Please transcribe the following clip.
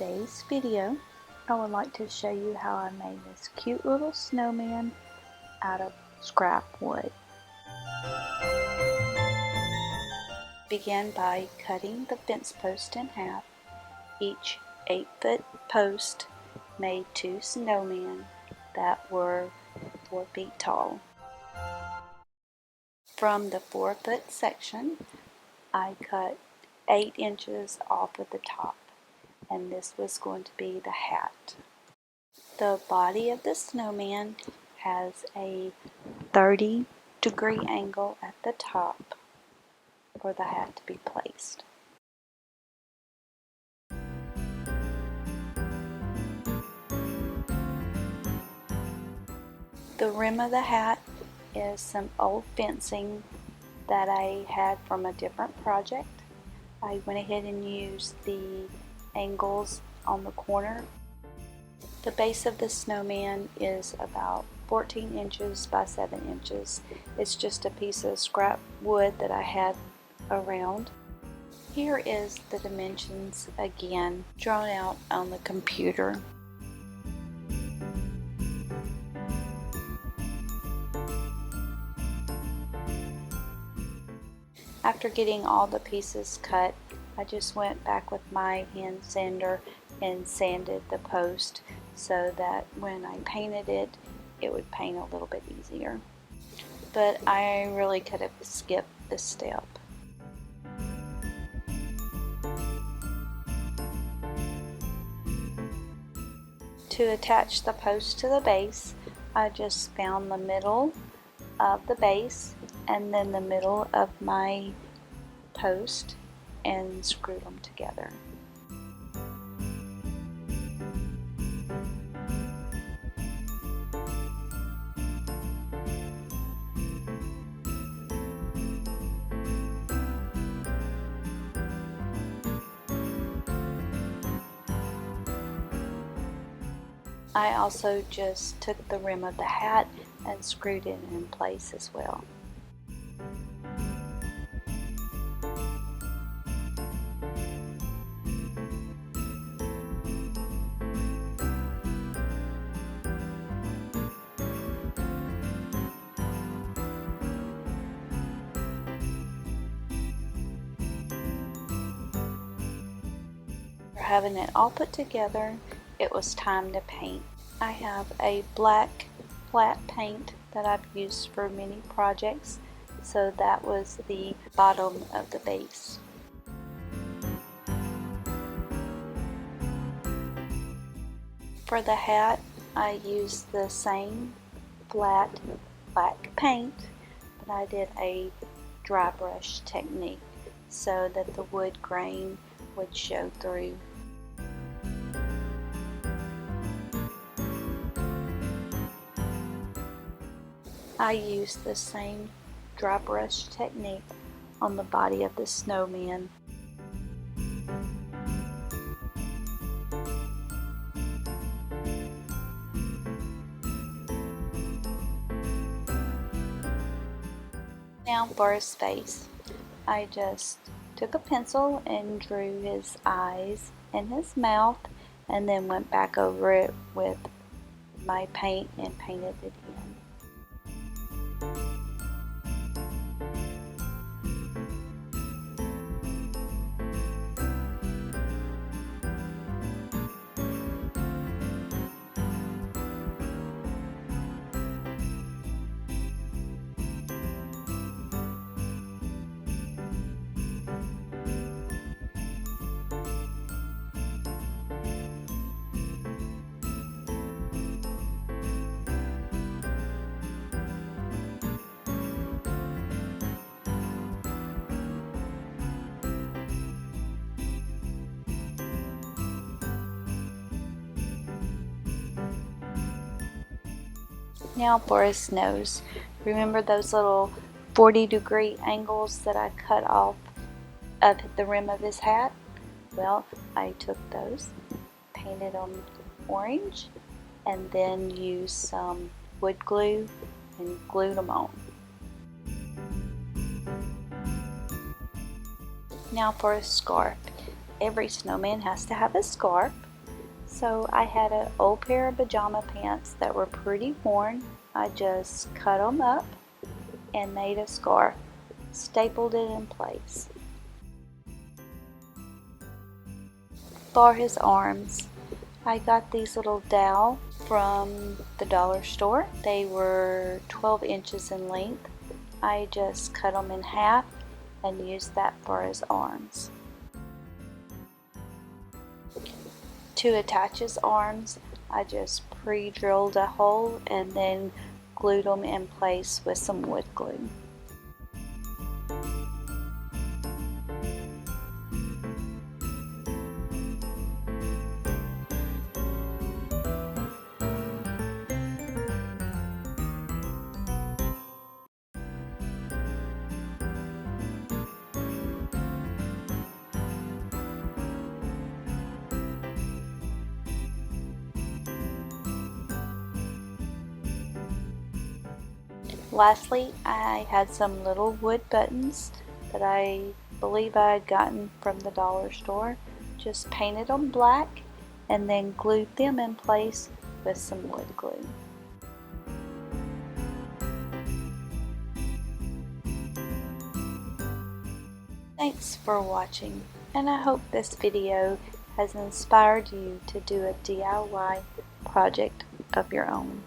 today's video, I would like to show you how I made this cute little snowman out of scrap wood. Begin by cutting the fence post in half. Each 8-foot post made 2 snowmen that were 4 feet tall. From the 4-foot section, I cut 8 inches off of the top, and this was going to be the hat. The body of the snowman has a 30-degree angle at the top for the hat to be placed. The rim of the hat is some old fencing that I had from a different project. I went ahead and used the angles on the corner. The base of the snowman is about 14 inches by 7 inches. It's just a piece of scrap wood that I had around. Here is the dimensions again, drawn out on the computer. After getting all the pieces cut, I just went back with my hand sander and sanded the post so that when I painted it, it would paint a little bit easier. But I really could have skipped this step. To attach the post to the base, I just found the middle of the base and then the middle of my post and screwed them together. I also just took the rim of the hat and screwed it in place as well. For having it all put together, it was time to paint. I have a black flat paint that I've used for many projects, so that was the bottom of the base. For the hat, I used the same flat black paint, but I did a dry brush technique so that the wood grain would show through. I used the same dry brush technique on the body of the snowman. Now for his face, I just took a pencil and drew his eyes and his mouth, and then went back over it with my paint and painted it in. Now for his nose. Remember those little 40-degree angles that I cut off of the rim of his hat? Well, I took those, painted them orange, and then used some wood glue and glued them on. Now for a scarf. Every snowman has to have a scarf. So I had an old pair of pajama pants that were pretty worn. I just cut them up and made a scarf, stapled it in place. For his arms, I got these little dowel from the dollar store. They were 12 inches in length. I just cut them in half and used that for his arms. To attach his arms, I just pre-drilled a hole and then glued them in place with some wood glue. Lastly, I had some little wood buttons that I believe I had gotten from the dollar store. Just painted them black and then glued them in place with some wood glue. Thanks for watching, and I hope this video has inspired you to do a DIY project of your own.